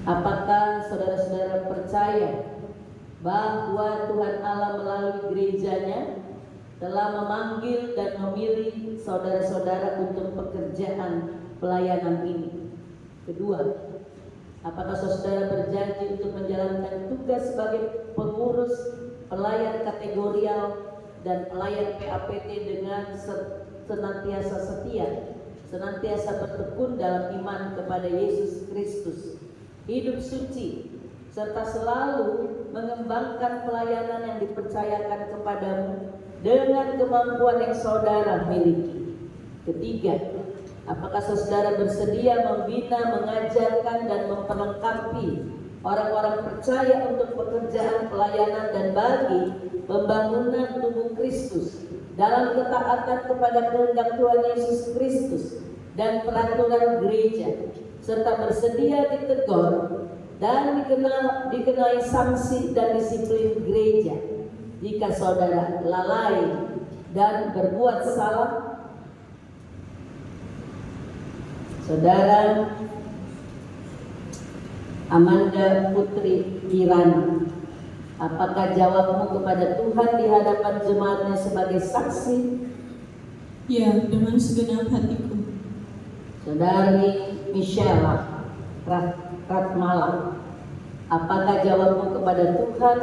Apakah saudara-saudara percaya bahwa Tuhan Allah melalui gerejanya telah memanggil dan memilih saudara-saudara untuk pekerjaan pelayanan ini? Kedua, apakah saudara berjanji untuk menjalankan tugas sebagai pengurus, pelayan kategorial, dan pelayan PAPT dengan senantiasa setia, senantiasa bertekun dalam iman kepada Yesus Kristus, hidup suci, serta selalu mengembangkan pelayanan yang dipercayakan kepadamu dengan kemampuan yang saudara miliki? Ketiga, apakah saudara bersedia membina, mengajarkan, dan memperlengkapi orang-orang percaya untuk pekerjaan pelayanan dan bagi pembangunan tubuh Kristus dalam ketaatan kepada kehendak Tuhan Yesus Kristus dan peraturan gereja, serta bersedia ditegur dan dikenai sanksi dan disiplin gereja jika saudara lalai dan berbuat salah? Saudara Amanda Putri Kirana, apakah jawabmu kepada Tuhan di hadapan jemaatnya sebagai saksi? Ya, dengan segenap hatiku. Saudari Michelle Ratmala, apakah jawabmu kepada Tuhan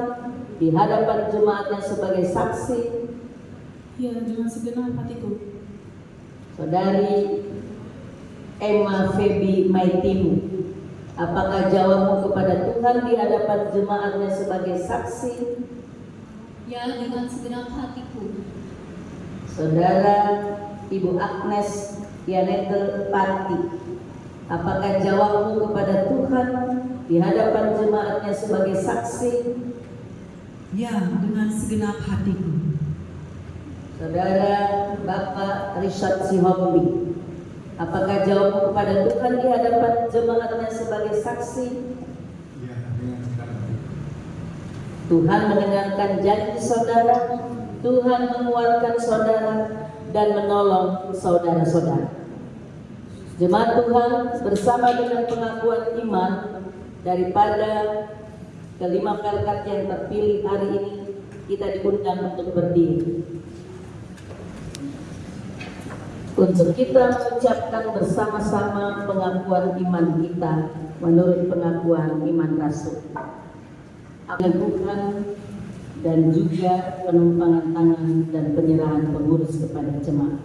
di hadapan jemaatnya sebagai saksi? Ya, dengan segenap hatiku. Saudari Emma Febi Maitimu, apakah jawabmu kepada Tuhan di hadapan jemaatnya sebagai saksi? Ya, dengan segenap hatiku. Saudara Ibu Agnes Yanete Pati, apakah jawabmu kepada Tuhan di hadapan jemaatnya sebagai saksi? Ya, dengan segenap hatiku. Saudara Bapak Richard Sihombi, apakah jawabmu kepada Tuhan di hadapan jemaatnya sebagai saksi? Ya, dengan segenap hatiku. Tuhan mendengarkan janji saudara, Tuhan menguatkan saudara dan menolong saudara-saudara. Jemaat Tuhan, bersama dengan pengakuan iman daripada kelima pelkat yang terpilih hari ini, kita diundang untuk berdiri untuk kita mengucapkan bersama-sama pengakuan iman kita menurut pengakuan iman Rasul. Tuhan dan juga penumpangan tangan dan penyerahan pengurus kepada jemaat.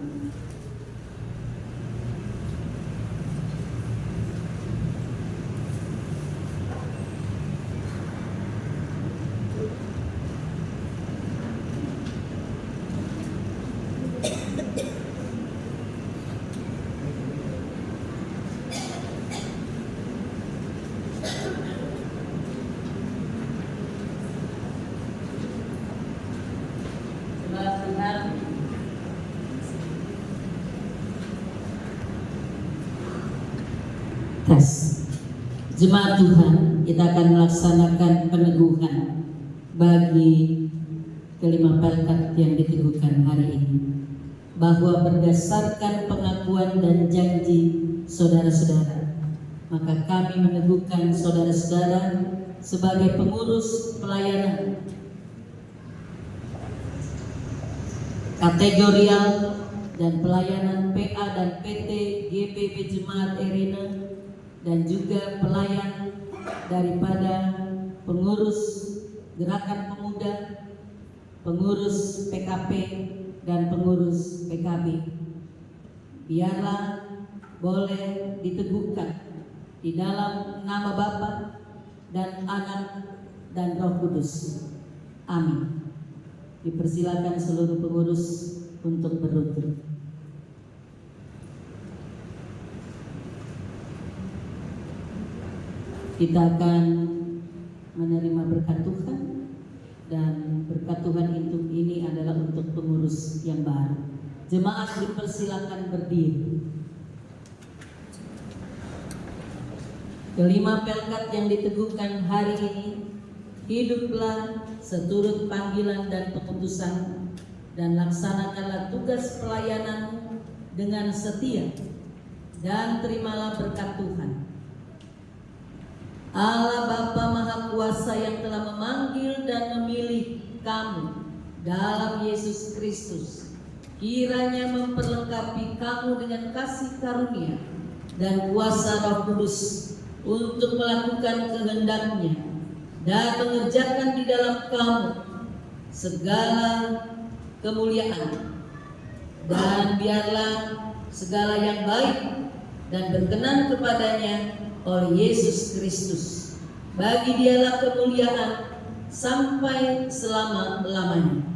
Jemaat Tuhan, kita akan melaksanakan peneguhan bagi kelima pelkat yang diteguhkan hari ini, bahwa berdasarkan pengakuan dan janji saudara-saudara, maka kami meneguhkan saudara-saudara sebagai pengurus pelayanan kategorial dan pelayanan PA dan PT GPP Jemaat Erina, dan juga pelayan daripada pengurus Gerakan Pemuda, pengurus PKP, dan pengurus PKB. Biarlah boleh diteguhkan di dalam nama Bapa dan Anak dan Roh Kudus. Amin. Dipersilakan seluruh pengurus untuk berlutut. Kita akan menerima berkat Tuhan, dan berkat Tuhan itu ini adalah untuk pengurus yang baru. Jemaat dipersilakan berdiri. Kelima pelkat yang diteguhkan hari ini, hiduplah seturut panggilan dan keputusan, dan laksanakanlah tugas pelayananmu dengan setia, dan terimalah berkat Tuhan. Allah Bapa Maha Kuasa yang telah memanggil dan memilih kamu dalam Yesus Kristus, kiranya memperlengkapi kamu dengan kasih karunia dan kuasa Roh Kudus untuk melakukan kehendak-Nya dan mengerjakan di dalam kamu segala kemuliaan, dan biarlah segala yang baik dan berkenan kepadanya oleh Yesus Kristus, bagi Dialah kemuliaan sampai selama-lamanya.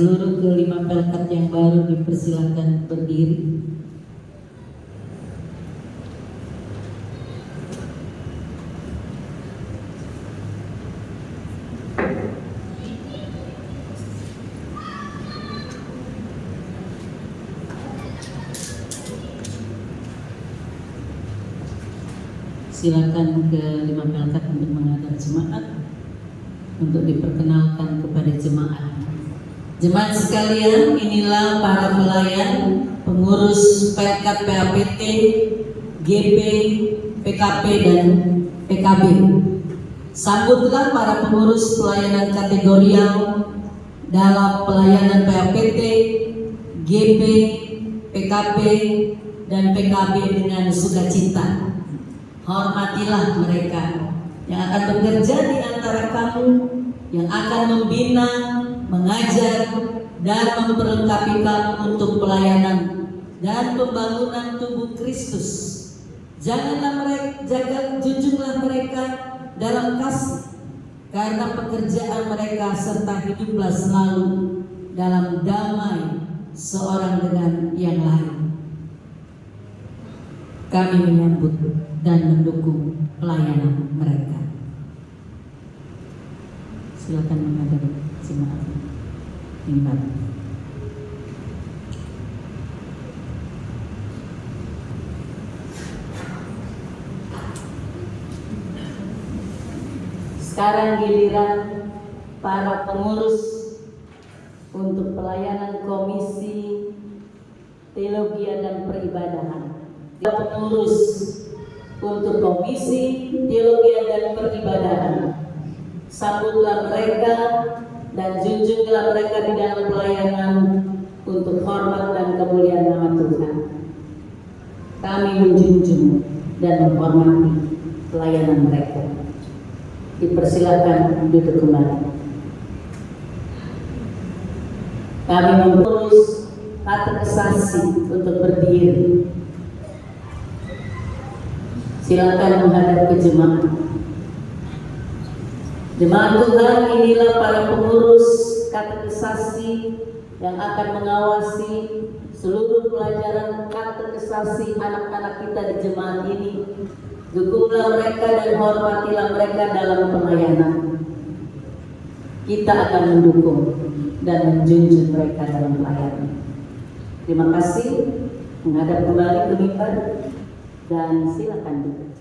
Seluruh kelima pelkat yang baru dipersilakan berdiri. Silakan kelima pelkat untuk menghadap jemaat untuk diperkenalkan kepada jemaat. Jemaat sekalian, inilah para pelayan, pengurus pelkat PAPT, GP, PKP dan PKB. Sambutlah para pengurus pelayanan kategorial dalam pelayanan PAPT, GP, PKP dan PKB dengan sukacita. Hormatilah mereka yang akan bekerja di antara kamu, yang akan membina, mengajar dan memperlengkapi kamu untuk pelayanan dan pembangunan tubuh Kristus. Junjunglah mereka dalam kasih, karena pekerjaan mereka serta hiduplah selalu dalam damai seorang dengan yang lain. Kami menyambut dan mendukung pelayanan mereka. Silakan menghadap jemaat mimbar. Sekarang giliran para pengurus untuk pelayanan Komisi Teologi dan Peribadahan. Pengurus untuk Komisi Teologi dan Peribadahan, sambutlah mereka dan junjunglah mereka di dalam pelayanan untuk hormat dan kemuliaan nama Tuhan. Kami menjunjung dan menghormati pelayanan mereka. Dipersilakan duduk kembali. Kami mengurus katekisasi untuk berdiri. Silakan menghadap ke jemaat. Jemaat Tuhan, inilah para pengurus katekisasi yang akan mengawasi seluruh pelajaran katekisasi anak-anak kita di jemaat ini. Dukunglah mereka dan hormatilah mereka dalam pelayanan. Kita akan mendukung dan menjunjung mereka dalam pelayanan. Terima kasih. Menghadap kembali ke mimbar dan silakan duduk.